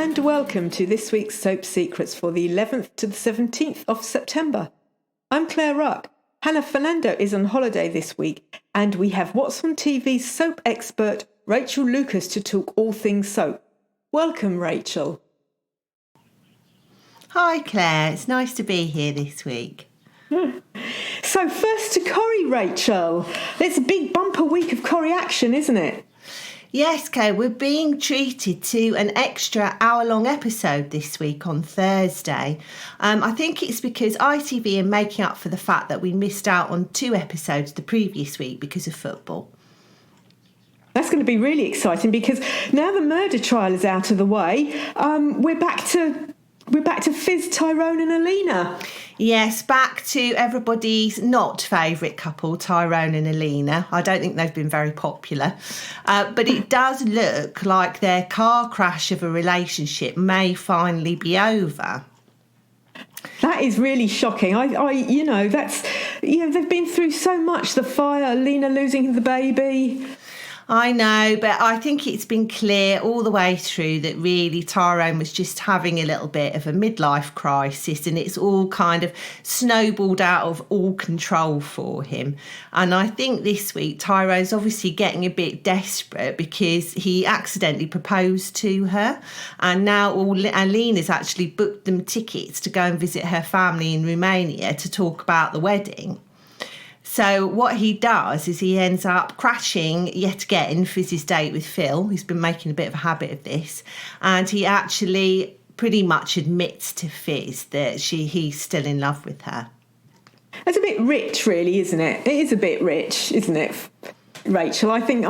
and welcome to this week's Soap Secrets for the 11th to the 17th of September. I'm Claire Ruck. Hannah Fernando is on holiday this week, and we have What's on TV's soap expert Rachel Lucas to talk all things soap. Welcome, Rachel. Hi Claire, it's nice to be here this week. So first to Corrie, Rachel. It's a big bumper week of Corrie action, isn't it? Yes, Claire, we're being treated to an extra hour-long episode this week on Thursday. I think it's because ITV are making up for the fact that we missed out on 2 episodes the previous week because of football. That's going to be really exciting because now the murder trial is out of the way, we're back to Fizz, Tyrone and Alina. Yes, back to everybody's not favourite couple, Tyrone and Alina. I don't think they've been very popular. But it does look like their car crash of a relationship may finally be over. That is really shocking. They've been through so much. The fire, Alina losing the baby. I know, but I think it's been clear all the way through that really Tyrone was just having a little bit of a midlife crisis, and it's all kind of snowballed out of all control for him. And I think this week Tyrone's obviously getting a bit desperate because he accidentally proposed to her, and now Alina's actually booked them tickets to go and visit her family in Romania to talk about the wedding. So what he does is he ends up crashing yet again Fizz's date with Phil. He's been making a bit of a habit of this. And he actually pretty much admits to Fizz that he's still in love with her. It's a bit rich, really, isn't it? It is a bit rich, isn't it, Rachel? I think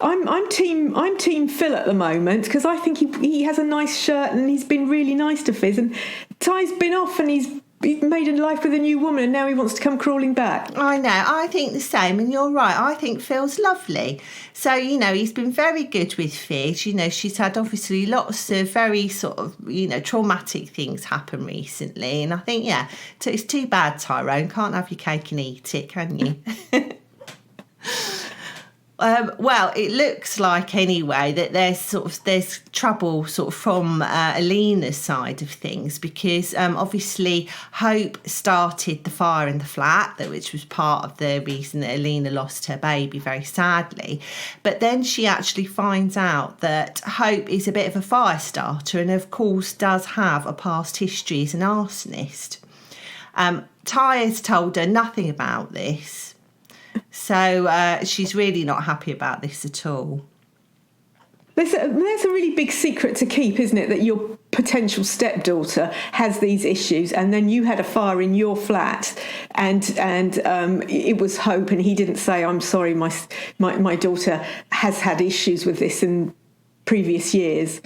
I'm team Phil at the moment because I think he has a nice shirt and he's been really nice to Fizz. And Ty's been off and he's made a life with a new woman and now he wants to come crawling back. I know, I think the same, and you're right, I think Phil's lovely. So, he's been very good with Fizz. She's had obviously lots of very sort of, traumatic things happen recently, and I think, it's too bad, Tyrone, can't have your cake and eat it, can you? Well, it looks like anyway that there's trouble sort of from Alina's side of things because obviously Hope started the fire in the flat, which was part of the reason that Alina lost her baby very sadly. But then she actually finds out that Hope is a bit of a fire starter and of course does have a past history as an arsonist. Ty has told her nothing about this. So she's really not happy about this at all. There's a really big secret to keep, isn't it? That your potential stepdaughter has these issues, and then you had a fire in your flat, and it was Hope, and he didn't say, "I'm sorry, my daughter has had issues with this in previous years."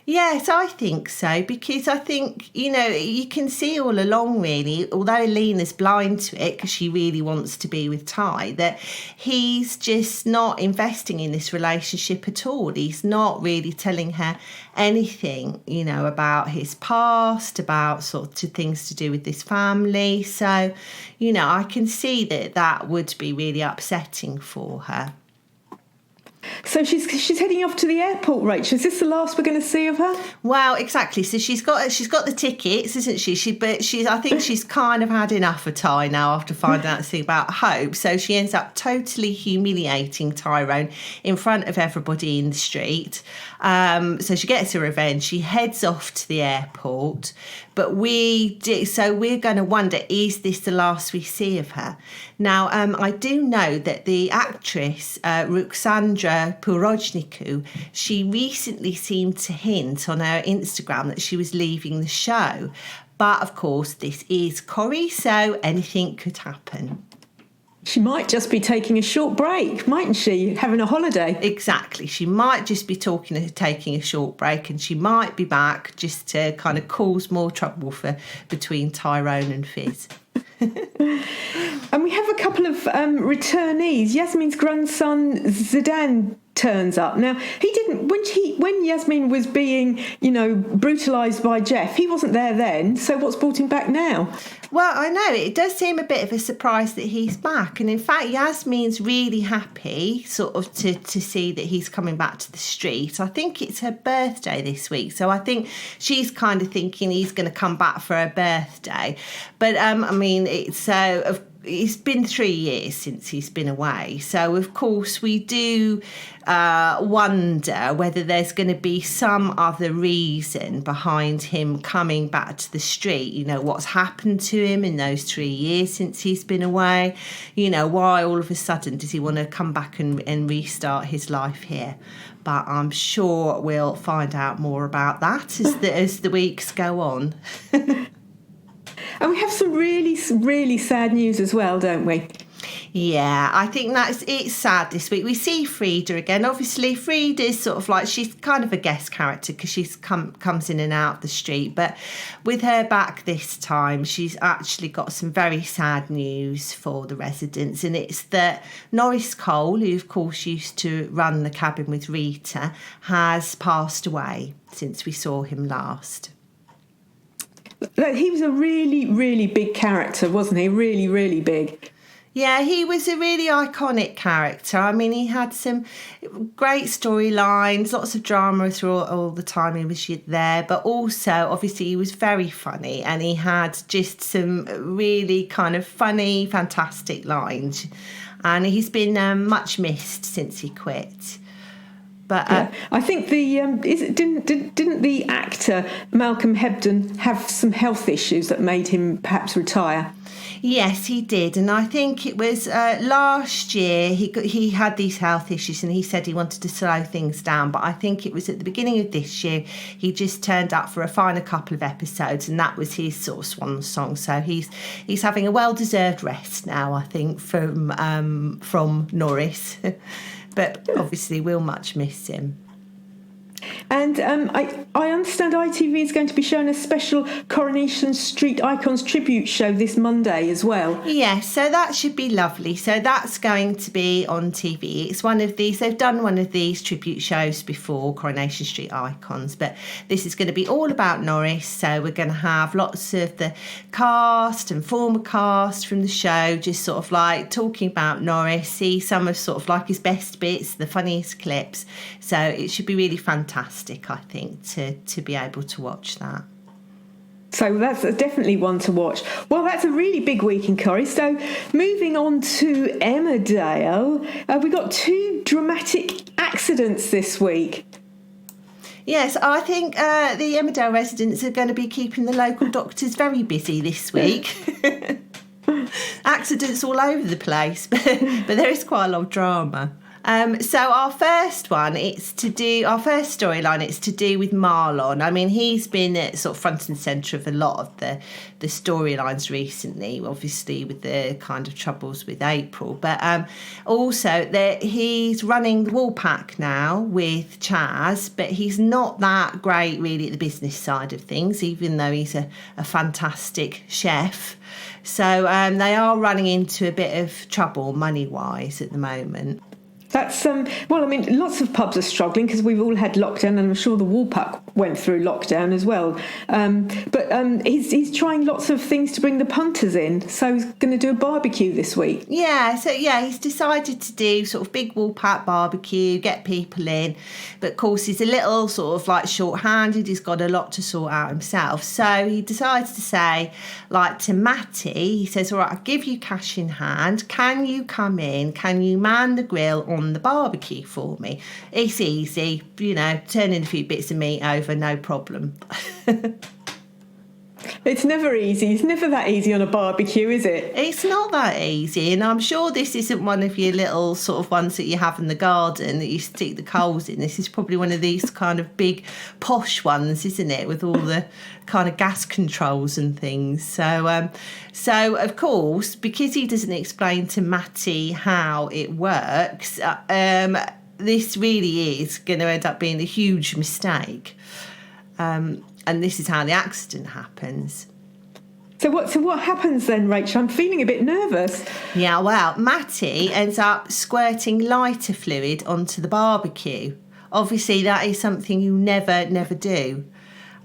Yes, I think so, because I think, you can see all along, really, although Alina's blind to it because she really wants to be with Ty, that he's just not investing in this relationship at all. He's not really telling her anything, about his past, about sort of things to do with this family. So, I can see that would be really upsetting for her. So she's heading off to the airport, Rachel. Is this the last we're going to see of her? Well, exactly. So she's got the tickets, isn't she? I think she's kind of had enough of Ty now after finding out something about Hope. So she ends up totally humiliating Tyrone in front of everybody in the street. So she gets her revenge. She heads off to the airport. But we're going to wonder, is this the last we see of her? Now, I do know that the actress, Ruxandra Purojniku, she recently seemed to hint on her Instagram that she was leaving the show. But, of course, this is Corrie, so anything could happen. She might just be taking a short break, mightn't she? Having a holiday. Exactly. She might just be taking a short break, and she might be back just to kind of cause more trouble between Tyrone and Fizz. And we have a couple of returnees. Yasmin's grandson Zidane turns up. Now, he didn't when Yasmin was being, brutalised by Jeff, he wasn't there then. So what's brought him back now? Well, I know it does seem a bit of a surprise that he's back, and in fact Yasmin's really happy sort of to see that he's coming back to the street. I think it's her birthday this week, so I think she's kind of thinking he's going to come back for her birthday. But I mean, it's been 3 years since he's been away, so of course we do wonder whether there's going to be some other reason behind him coming back to the street. You know, what's happened to him in those 3 years since he's been away? You know, why all of a sudden does he want to come back and restart his life here? But I'm sure we'll find out more about that as the weeks go on. And we have some really, really sad news as well, don't we? Yeah, I think it's sad this week. We see Frida again. Obviously, Frida's sort of like, she's kind of a guest character because she's comes in and out of the street. But with her back this time, she's actually got some very sad news for the residents. And it's that Norris Cole, who of course used to run the cabin with Rita, has passed away since we saw him last. He was a really, really big character, wasn't he? Really, really big. Yeah, he was a really iconic character. I mean, he had some great storylines, lots of drama through all the time he was there, but also, obviously, he was very funny and he had just some really kind of funny, fantastic lines. And he's been much missed since he quit. But I think didn't the actor Malcolm Hebden have some health issues that made him perhaps retire? Yes, he did, and I think it was last year he had these health issues, and he said he wanted to slow things down. But I think it was at the beginning of this year he just turned up for a final couple of episodes, and that was his sort of swan song. So he's having a well-deserved rest now, I think, from Norris. But obviously we'll much miss him. And I understand ITV is going to be showing a special Coronation Street Icons tribute show this Monday as well. Yes, so that should be lovely. So that's going to be on TV. It's one of these, they've done one of these tribute shows before, Coronation Street Icons, but this is going to be all about Norris. So we're going to have lots of the cast and former cast from the show just sort of like talking about Norris, see some of sort of like his best bits, the funniest clips. So it should be really fantastic, I think, to be able to watch that. So that's definitely one to watch. Well, that's a really big week in Corrie. So moving on to Emmerdale, we got 2 dramatic accidents this week. Yes, I think the Emmerdale residents are going to be keeping the local doctors very busy this week. Accidents all over the place, but there is quite a lot of drama. So our first storyline, it's to do with Marlon. I mean, he's been at sort of front and centre of a lot of the storylines recently, obviously with the kind of troubles with April. But also he's running the Woolpack now with Chaz, but he's not that great really at the business side of things, even though he's a fantastic chef. So they are running into a bit of trouble money-wise at the moment. That's well, I mean, lots of pubs are struggling because we've all had lockdown, and I'm sure the Woolpack went through lockdown as well. But he's trying lots of things to bring the punters in, so he's going to do a barbecue this week. Yeah, so he's decided to do sort of big Woolpack barbecue, get people in, but of course he's a little sort of like short-handed. He's got a lot to sort out himself, so he decides to say, like to Matty, he says, "All right, I'll give you cash in hand. Can you come in? Can you man the grill on the barbecue for me? It's easy, turning a few bits of meat over, no problem." It's never easy. It's never that easy on a barbecue, is it? It's not that easy, and I'm sure this isn't one of your little sort of ones that you have in the garden that you stick the coals in. This is probably one of these kind of big posh ones, isn't it, with all the kind of gas controls and things. So of course, because he doesn't explain to Matty how it works, this really is going to end up being a huge mistake. And this is how the accident happens. So what happens then, Rachel? I'm feeling a bit nervous. Yeah, well, Matty ends up squirting lighter fluid onto the barbecue. Obviously, that is something you never do.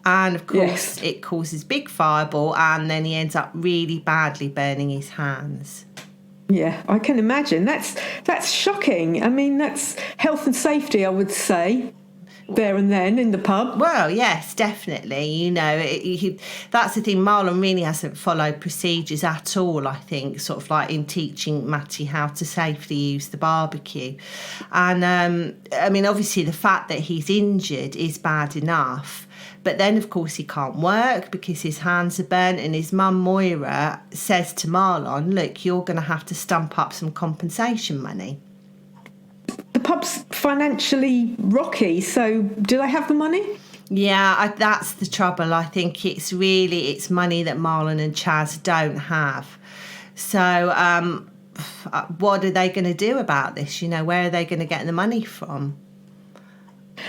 And of course, it causes big fireball, and then he ends up really badly burning his hands. Yeah, I can imagine. That's shocking. I mean, that's health and safety, I would say, there and then in the pub. Well, yes, definitely. You know, that's the thing. Marlon really hasn't followed procedures at all, I think, sort of like in teaching Matty how to safely use the barbecue. And, I mean, obviously the fact that he's injured is bad enough. But then, of course, he can't work because his hands are burnt, and his mum, Moira, says to Marlon, look, you're going to have to stump up some compensation money. The pub's financially rocky, so do they have the money? Yeah, that's the trouble. I think it's money that Marlon and Chaz don't have. So what are they going to do about this? You know, where are they going to get the money from?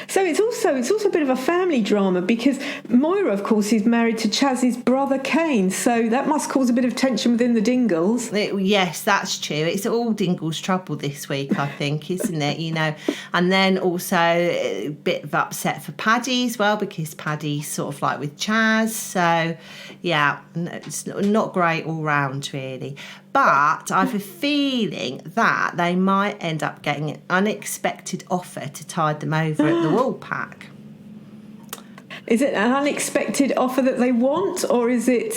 So it's also a bit of a family drama because Moira, of course, is married to Chaz's brother Kane, so that must cause a bit of tension within the Dingles. Yes, that's true. It's all Dingles trouble this week, I think, isn't it? You know, and then also a bit of upset for Paddy as well because Paddy's sort of like with Chaz. So yeah, it's not great all round really. But I have a feeling that they might end up getting an unexpected offer to tide them over at the Woolpack. Is it an unexpected offer that they want, or is it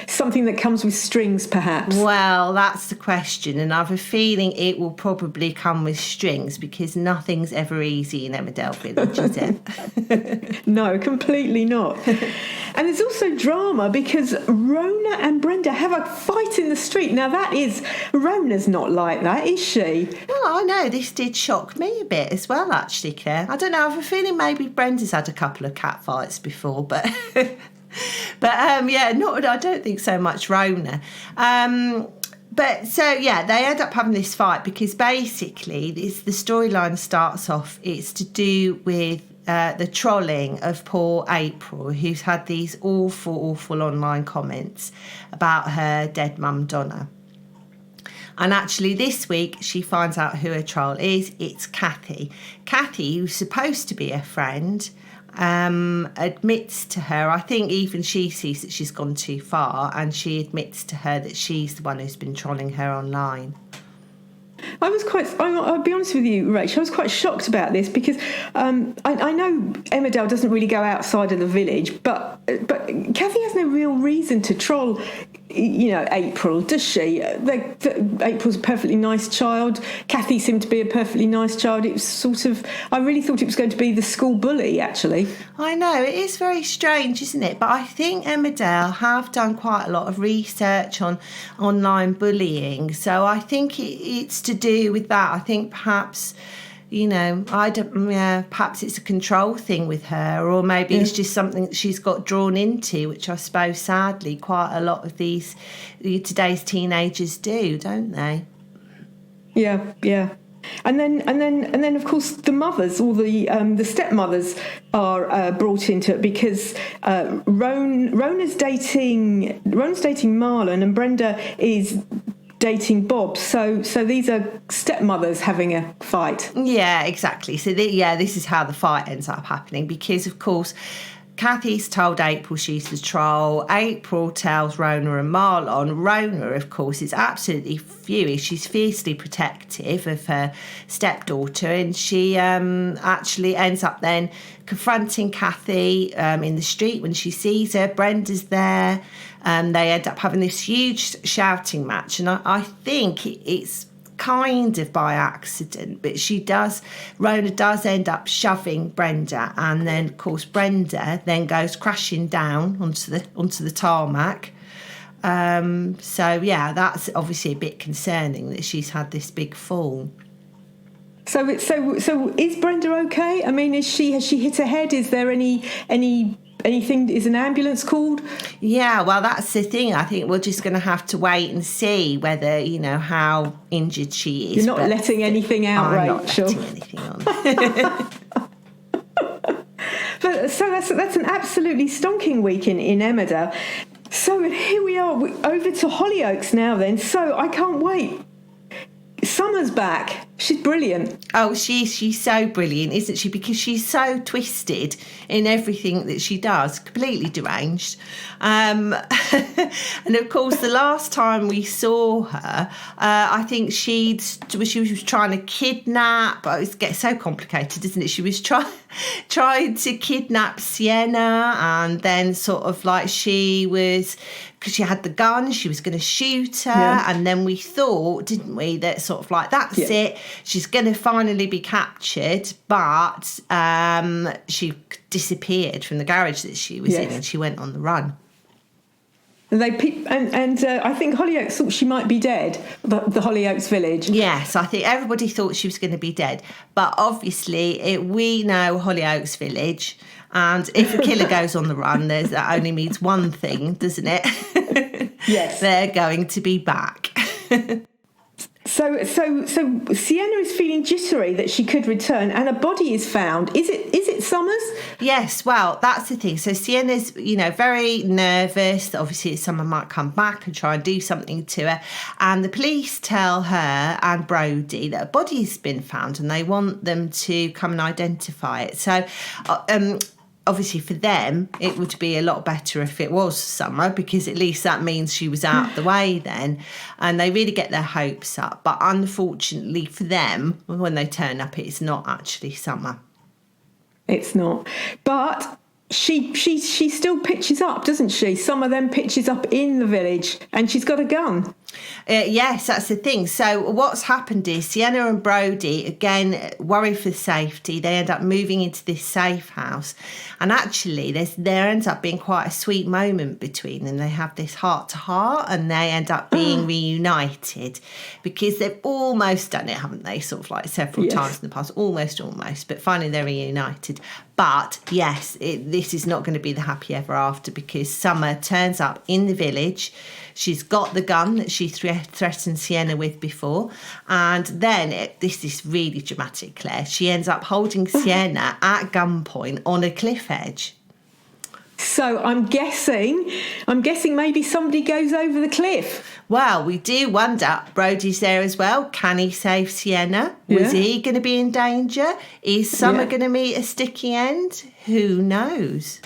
something that comes with strings, perhaps? Well, that's the question, and I have a feeling it will probably come with strings because nothing's ever easy in Emmerdale Village, is it? No, completely not. And there's also drama because Rhona and Brenda have a fight in the street. Now, Rhona's not like that, is she? Well, I know, this did shock me a bit as well, actually, Claire. I don't know, I have a feeling maybe Brenda's had a couple of catfights before, but yeah, I don't think so much Rhona. But so, yeah, they end up having this fight because basically the storyline starts off, it's to do with the trolling of poor April, who's had these awful online comments about her dead mum, Donna. And actually this week she finds out who her troll is. It's Kathy. Kathy, who's supposed to be a friend, admits to her, I think even she sees that she's gone too far, and she admits to her that she's the one who's been trolling her online. I'll be honest with you, Rach, I was quite shocked about this because I know Emmerdale doesn't really go outside of the village, but Kathy has no real reason to troll, you know, April, does she? April's a perfectly nice child. Kathy seemed to be a perfectly nice child. It was I really thought it was going to be the school bully, actually. I know, it is very strange, isn't it? But I think Emmerdale have done quite a lot of research on online bullying, so I think it's to do with that. I think perhaps, you know, perhaps it's a control thing with her, or maybe it's just something that she's got drawn into, which I suppose sadly quite a lot of today's teenagers do, don't they? Yeah. And then of course the mothers, or the stepmothers, are brought into it because Rhona's dating Marlon, and Brenda is dating Bob, so these are stepmothers having a fight. Yeah, exactly. So this is how the fight ends up happening, because of course Kathy's told April she's the troll. April tells Rhona and Marlon. Rhona, of course, is absolutely furious. She's fiercely protective of her stepdaughter, and she actually ends up then confronting Kathy in the street when she sees her. Brenda's there. They end up having this huge shouting match, and I think it's kind of by accident, but Rhona does end up shoving Brenda, and then of course Brenda then goes crashing down onto the tarmac. So yeah, that's obviously a bit concerning that she's had this big fall. So is Brenda okay? I mean, has she hit her head? Is there anything? Is an ambulance called? Yeah, well, that's the thing. I think we're just going to have to wait and see whether, you know, how injured she is. You're not letting anything out, Rachel. I'm not letting anything on. But so that's an absolutely stonking week in Emmerdale. So here we are, over to Hollyoaks now then. So I can't wait. Summer's back. She's brilliant. Oh, she's so brilliant, isn't she? Because she's so twisted in everything that she does, completely deranged. And of course, the last time we saw her, I think she was trying to kidnap. Oh, it gets so complicated, isn't it? She was trying to kidnap Sienna, and then sort of like she was, because she had the gun, she was going to shoot her, and then we thought, didn't we, that sort of like, that's it, she's going to finally be captured, but she disappeared from the garage that she was in, and she went on the run. And I think Hollyoaks thought she might be dead, the Hollyoaks village. Yes, I think everybody thought she was going to be dead. But obviously, we know Hollyoaks village, and if a killer goes on the run, that only means one thing, doesn't it? Yes. They're going to be back. So Sienna is feeling jittery that she could return, and a body is found. Is it Summers? Yes, well, that's the thing. So Sienna's, very nervous. Obviously, someone might come back and try and do something to her. And the police tell her and Brodie that a body's been found, and they want them to come and identify it. So, obviously for them, it would be a lot better if it was Summer, because at least that means she was out of the way then. And they really get their hopes up. But unfortunately for them, when they turn up, it's not actually Summer. It's not. But she still pitches up, doesn't she? Summer then pitches up in the village, and she's got a gun. Yes, that's the thing. So what's happened is Sienna and Brodie, again, worry for safety. They end up moving into this safe house. And actually, there ends up being quite a sweet moment between them. They have this heart-to-heart, and they end up being reunited, because they've almost done it, haven't they? Sort of like several times in the past. Almost. But finally, they're reunited. But, yes, this is not going to be the happy ever after, because Summer turns up in the village. She's got the gun that she threatened Sienna with before. And then, this is really dramatic, Claire, she ends up holding Sienna at gunpoint on a cliff edge. So I'm guessing maybe somebody goes over the cliff. Well, we do wonder. Brodie's there as well. Can he save Sienna? Was he going to be in danger? Is Summer going to meet a sticky end? Who knows?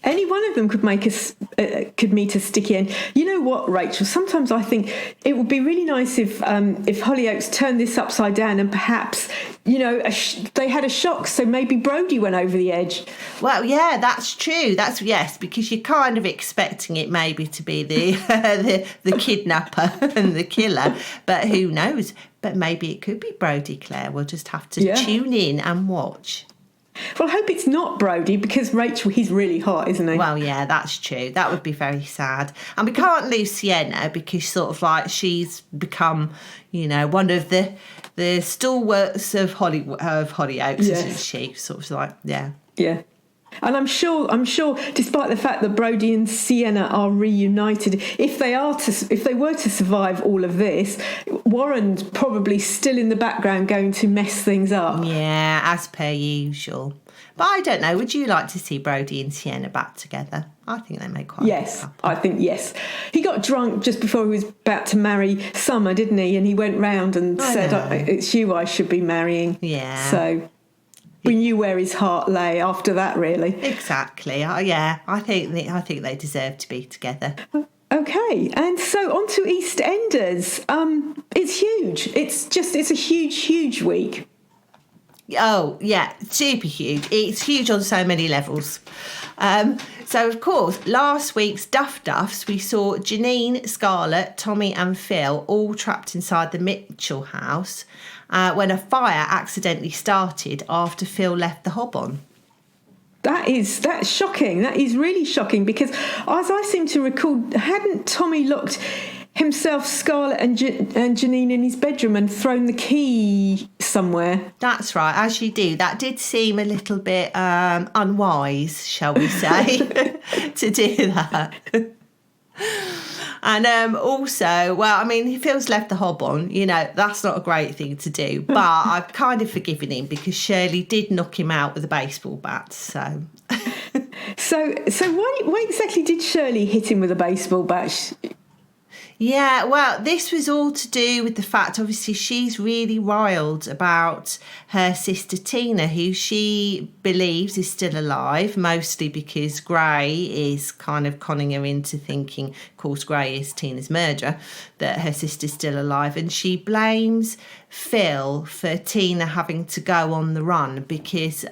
Any one of them could meet a sticky end. You know what, Rachel? Sometimes I think it would be really nice if Hollyoaks turned this upside down, and perhaps they had a shock, so maybe Brodie went over the edge. Well, yeah, that's true. Yes, because you're kind of expecting it maybe to be the kidnapper and the killer, but who knows? But maybe it could be Brodie, Claire. We'll just have to tune in and watch. Well, I hope it's not Brodie, because Rachel, he's really hot, isn't he? Well, yeah, that's true. That would be very sad. And we can't lose Sienna, because sort of like she's become, one of the stalwarts of Hollyoaks, isn't she? Sort of like, yeah. Yeah. And I'm sure, despite the fact that Brodie and Sienna are reunited, if they were to survive all of this, Warren's probably still in the background going to mess things up. Yeah, as per usual. But I don't know, would you like to see Brodie and Sienna back together? I think they make quite a good couple. I think yes. He got drunk just before he was about to marry Summer, didn't he? And he went round and said, it's you I should be marrying. Yeah. So we knew where his heart lay after that, really. Exactly. I think they deserve to be together. Okay, and so on to EastEnders. It's huge. It's a huge week. Oh, yeah, super huge. It's huge on so many levels. So, of course, last week's Duffs, we saw Janine, Scarlett, Tommy and Phil all trapped inside the Mitchell house when a fire accidentally started after Phil left the hob on. That's shocking. That is really shocking, because as I seem to recall, hadn't Tommy locked himself, Scarlett and Janine in his bedroom and thrown the key somewhere? That's right, as you do. That did seem a little bit unwise, shall we say, to do that. And also, well, I mean, Phil's left the hob on, that's not a great thing to do. But I've kind of forgiven him, because Shirley did knock him out with a baseball bat, so... So why exactly did Shirley hit him with a baseball bat? Yeah, well, this was all to do with the fact, obviously, she's really riled about her sister Tina, who she believes is still alive, mostly because Gray is kind of conning her into thinking, of course, Gray is Tina's murderer, that her sister's still alive. And she blames Phil for Tina having to go on the run because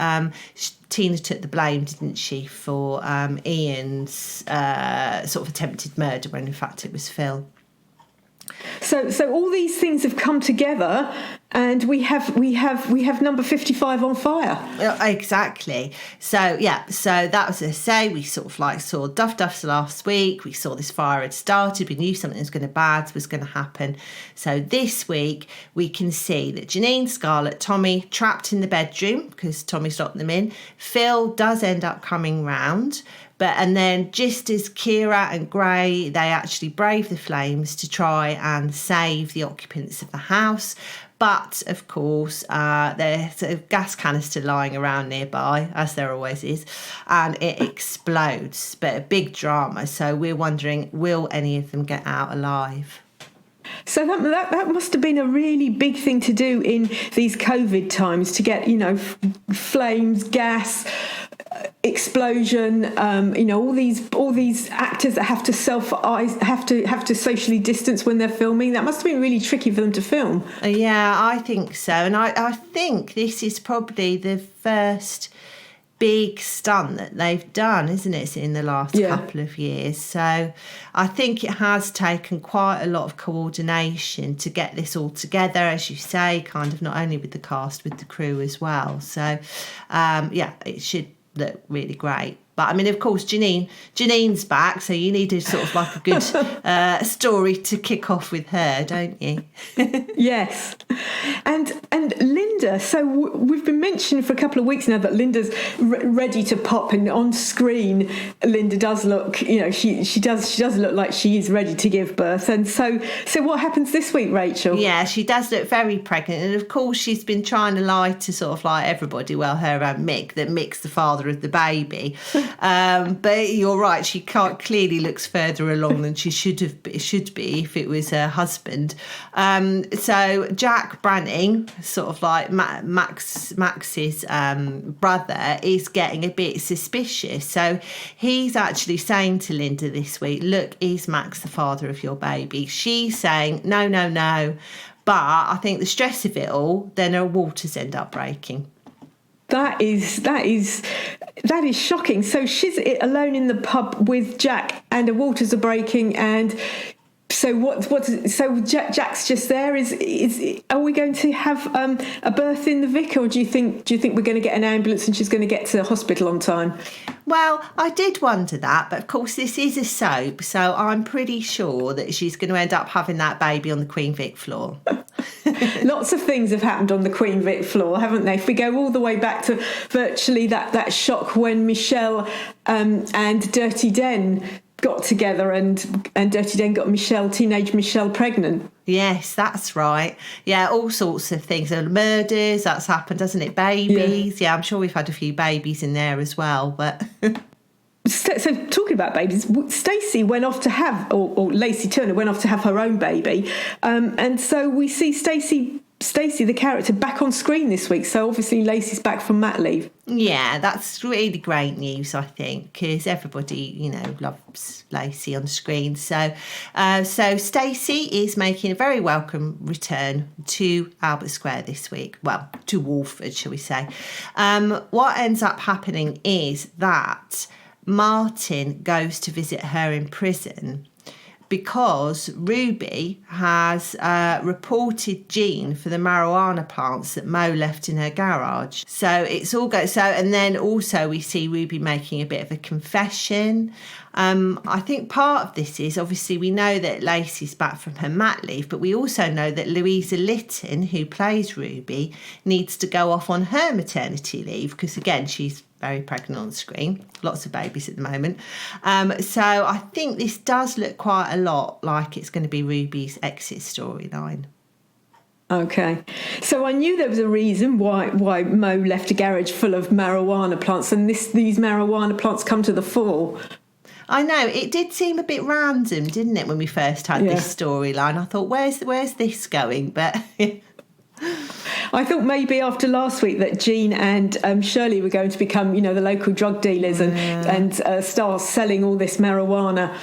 Tina took the blame, didn't she, for Ian's sort of attempted murder, when in fact it was Phil. So all these things have come together, and we have number 55 on fire. Exactly. So that was, as I say, we sort of like saw Duff's last week. We saw this fire had started. We knew something was going to happen. So this week we can see that Janine, Scarlett, Tommy trapped in the bedroom because Tommy's locked them in. Phil does end up coming round. And then just as Kira and Gray, they actually brave the flames to try and save the occupants of the house. But, of course, there's a gas canister lying around nearby, as there always is, and it explodes. But a big drama. So we're wondering, will any of them get out alive? So that must have been a really big thing to do in these COVID times, to get, flames, gas, explosion, all these actors that have to have to socially distance when they're filming. That must have been really tricky for them to film. Yeah, I think so. And I think this is probably the first big stunt that they've done, isn't it, in the last couple of years? So I think it has taken quite a lot of coordination to get this all together, as you say, kind of not only with the cast, with the crew as well. So it should look really great. But I mean, of course, Janine's back, so you need a sort of like a good story to kick off with her, don't you? Yes. And Linda, so we've been mentioning for a couple of weeks now that Linda's ready to pop, and on screen Linda does look, she does look like she is ready to give birth. And so what happens this week, Rachel? Yeah, she does look very pregnant, and of course she's been trying to lie to sort of like everybody, well, her and Mick, that Mick's the father of the baby. But you're right, she clearly looks further along than she should be if it was her husband. So Jack Branning, sort of like Max's brother, is getting a bit suspicious. So he's actually saying to Linda this week, look, is Max the father of your baby? She's saying, no. But I think the stress of it all, then her waters end up breaking. That is shocking. So she's alone in the pub with Jack, and her waters are breaking. And so so Jack's just there. Are we going to have a birth in the Vic, or do you think we're going to get an ambulance and she's going to get to the hospital on time? Well, I did wonder that, but of course this is a soap, so I'm pretty sure that she's going to end up having that baby on the Queen Vic floor. Lots of things have happened on the Queen Vic floor, haven't they? If we go all the way back to virtually that shock when Michelle and Dirty Den got together, and Dirty Den got teenage Michelle pregnant. Yes, that's right. Yeah, all sorts of things. Murders, that's happened, hasn't it? Babies. Yeah, I'm sure we've had a few babies in there as well, but... So talking about babies, Stacey went off to have, or Lacey Turner went off to have her own baby, and so we see Stacey the character back on screen this week. So obviously Lacey's back from mat leave. Yeah, that's really great news, I think, because everybody, loves Lacey on screen. So Stacey is making a very welcome return to Albert Square this week. Well, to Walford, shall we say. What ends up happening is that Martin goes to visit her in prison because Ruby has reported Jean for the marijuana plants that Mo left in her garage. So it's all go. So, and then also we see Ruby making a bit of a confession. I think part of this is, obviously we know that Lacey's back from her mat leave, but we also know that Louisa Litton, who plays Ruby, needs to go off on her maternity leave because, again, she's very pregnant on screen, lots of babies at the moment. So I think this does look quite a lot like it's going to be Ruby's exit storyline. Okay. So I knew there was a reason why Mo left a garage full of marijuana plants, and these marijuana plants come to the fore. I know, it did seem a bit random, didn't it, when we first had this storyline? I thought, where's this going? But I thought maybe after last week that Jean and Shirley were going to become, the local drug dealers and start selling all this marijuana.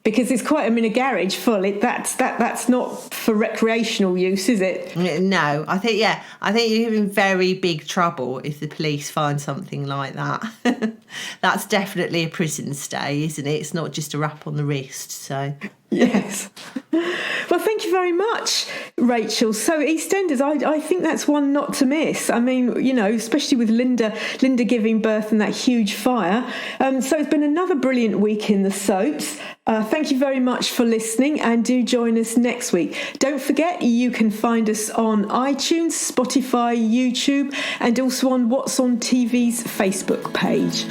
Because it's quite, a garage full. That's not for recreational use, is it? No, I think you're in very big trouble if the police find something like that. That's definitely a prison stay, isn't it? It's not just a rap on the wrist. So yes. Well, thank you very much, Rachel. So EastEnders, I think that's one not to miss. Especially with Linda giving birth and that huge fire. So it's been another brilliant week in the soaps. Thank you very much for listening, and do join us next week. Don't forget, you can find us on iTunes, Spotify, YouTube, and also on What's on TV's Facebook page.